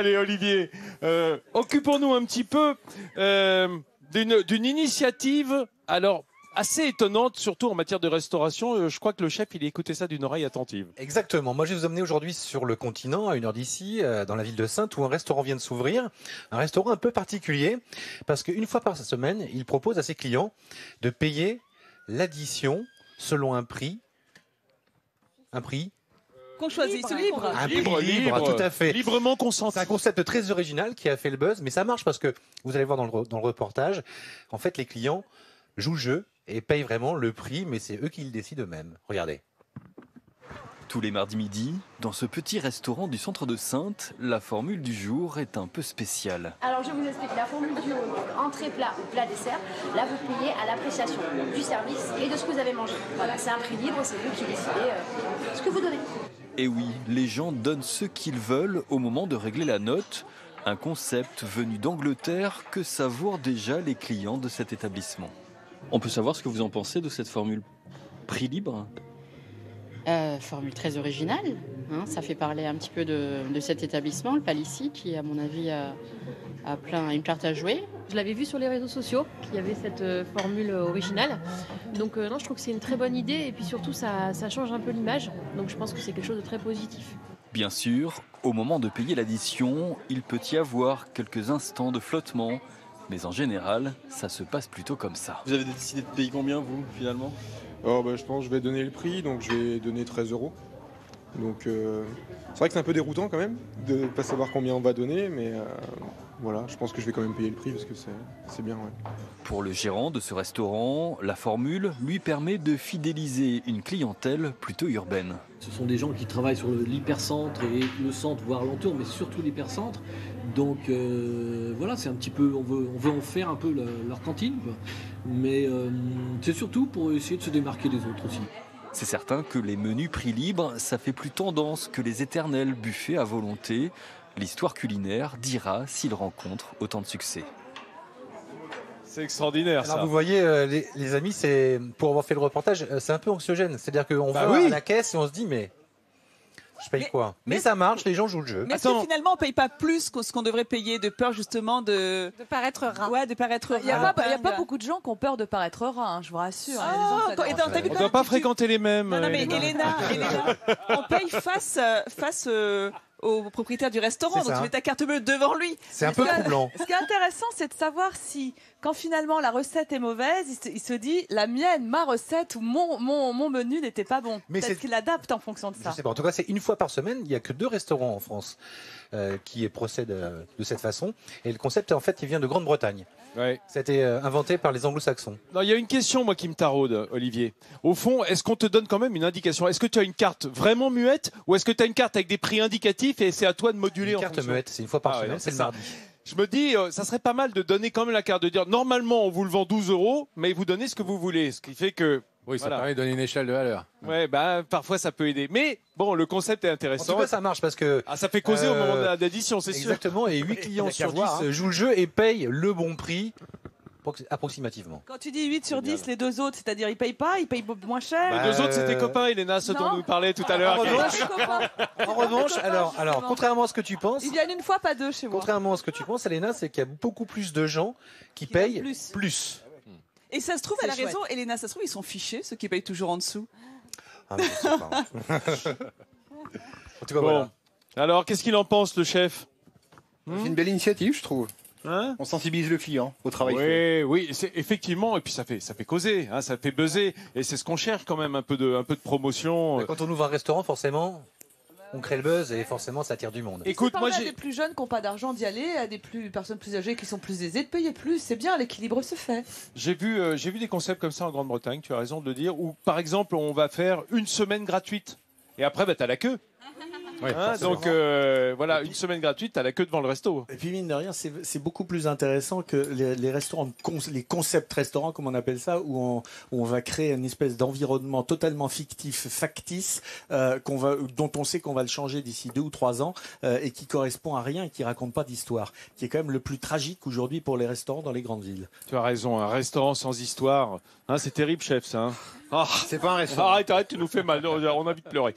allez, Olivier, occupons-nous un petit peu d'une initiative, alors assez étonnante, surtout en matière de restauration. Je crois que le chef, il écoutait ça d'une oreille attentive. Exactement. Moi, je vais vous emmener aujourd'hui sur le continent, à 1 heure d'ici, dans la ville de Saintes, où un restaurant vient de s'ouvrir. Un restaurant un peu particulier, parce qu'une fois par semaine, il propose à ses clients de payer l'addition selon un prix. Un prix qu'on choisisse, libre. Un prix libre, tout à fait. Librement consenti. C'est un concept très original qui a fait le buzz, mais ça marche parce que, vous allez voir dans le reportage, en fait, les clients jouent le jeu et payent vraiment le prix, mais c'est eux qui le décident eux-mêmes. Regardez. Tous les mardis midi, dans ce petit restaurant du centre de Saintes, la formule du jour est un peu spéciale. Alors je vous explique, la formule du jour, entrée plat ou plat dessert, là vous payez à l'appréciation du service et de ce que vous avez mangé. Voilà, c'est un prix libre, c'est vous qui décidez ce que vous donnez. Et oui, les gens donnent ce qu'ils veulent au moment de régler la note. Un concept venu d'Angleterre que savourent déjà les clients de cet établissement. On peut savoir ce que vous en pensez de cette formule prix libre ? Formule très originale, hein, ça fait parler un petit peu de cet établissement, le Palissy, qui à mon avis a une carte à jouer. Je l'avais vu sur les réseaux sociaux, qu'il y avait cette formule originale. Donc non, je trouve que c'est une très bonne idée et puis surtout ça change un peu l'image. Donc je pense que c'est quelque chose de très positif. Bien sûr, au moment de payer l'addition, il peut y avoir quelques instants de flottement. Mais en général, ça se passe plutôt comme ça. Vous avez décidé de payer combien, vous, finalement ? Je pense que je vais donner le prix, donc je vais donner 13 €. Donc c'est vrai que c'est un peu déroutant quand même, de ne pas savoir combien on va donner, mais voilà, je pense que je vais quand même payer le prix parce que c'est bien. Ouais. Pour le gérant de ce restaurant, la formule lui permet de fidéliser une clientèle plutôt urbaine. Ce sont des gens qui travaillent sur l'hypercentre et le centre, voire l'entour, mais surtout l'hypercentre. Donc voilà, c'est un petit peu, on veut en faire un peu leur cantine, quoi. Mais c'est surtout pour essayer de se démarquer des autres aussi. C'est certain que les menus prix libres, ça fait plus tendance que les éternels buffets à volonté. L'histoire culinaire dira s'il rencontre autant de succès. C'est extraordinaire. Alors ça. vous voyez, les amis, c'est pour avoir fait le reportage, c'est un peu anxiogène. C'est-à-dire qu'on va oui. à la caisse et on se dit, mais je paye quoi ? Mais ça marche, les gens jouent le jeu. Mais est-ce que finalement on paye pas plus que ce qu'on devrait payer de peur justement de paraître rat. Ouais, de paraître rat. Il y a pas beaucoup de gens qui ont peur de paraître rat, hein, je vous rassure. On ne doit pas fréquenter les mêmes. Non, mais Elena, on paye face au propriétaire du restaurant, donc tu mets ta carte bleue devant lui. C'est un peu troublant. Ce qui est intéressant, c'est de savoir si, quand finalement la recette est mauvaise, il se dit la mienne, ma recette ou mon menu n'était pas bon. Peut-être qu'il adapte en fonction de ça. Je sais pas. En tout cas, c'est une fois par semaine. Il n'y a que 2 restaurants en France qui procèdent de cette façon. Et le concept, en fait, il vient de Grande-Bretagne. Ouais. Ça a été inventé par les Anglo-Saxons. Non, il y a une question, moi, qui me taraude, Olivier. Au fond, est-ce qu'on te donne quand même une indication ? Est-ce que tu as une carte vraiment muette ou est-ce que tu as une carte avec des prix indicatifs et c'est à toi de moduler en fonction ? Une carte muette, c'est une fois par semaine, c'est le mardi. Je me dis, ça serait pas mal de donner quand même la carte, de dire normalement on vous le vend 12 €, mais vous donnez ce que vous voulez, ce qui fait que. Oui, ça permet de donner une échelle de valeur. Ouais, parfois ça peut aider. Mais bon, le concept est intéressant. En tout cas, ça marche parce que. Ça fait causer au moment de l'addition, c'est sûr. Exactement, et 8 clients sur 10 jouent le jeu et payent le bon prix. Approximativement. Quand tu dis 8 sur 10, les 2 autres, c'est-à-dire ils payent pas, ils payent moins cher. Les 2 autres, c'était copains, Elena, ce dont on nous parlait tout à l'heure. En revanche, alors, contrairement à ce que tu penses. Ils viennent une fois, pas 2 chez moi. Contrairement à ce que tu penses, Elena, c'est qu'il y a beaucoup plus de gens qui payent plus. Et ça se trouve, elle a raison, Elena, ça se trouve, ils sont fichés, ceux qui payent toujours en dessous. Ah, mais je sais pas. En tout cas, voilà. Alors, qu'est-ce qu'il en pense, le chef ? C'est une belle initiative, je trouve. On sensibilise le client au travail fait. Oui, c'est effectivement, et puis ça fait causer, hein, ça fait buzzer, et c'est ce qu'on cherche quand même, un peu de promotion. Quand on ouvre un restaurant, forcément, on crée le buzz et forcément ça attire du monde. Écoute, moi j'ai des plus jeunes qui n'ont pas d'argent d'y aller, à des personnes plus âgées qui sont plus aisées de payer plus. C'est bien, l'équilibre se fait. J'ai vu des concepts comme ça en Grande-Bretagne, tu as raison de le dire, où par exemple on va faire une semaine gratuite, et après t'as la queue. Oui, donc voilà, une semaine gratuite, t'as la queue devant le resto. Et puis mine de rien, c'est beaucoup plus intéressant que les restaurants, les concepts restaurants comme on appelle ça, où on va créer une espèce d'environnement totalement fictif, factice, dont on sait qu'on va le changer d'ici 2 ou 3 ans et qui correspond à rien et qui raconte pas d'histoire, qui est quand même le plus tragique aujourd'hui pour les restaurants dans les grandes villes. Tu as raison, un restaurant sans histoire, c'est terrible, chef, ça. C'est pas un restaurant. Arrête, tu nous fais mal, on a envie de pleurer.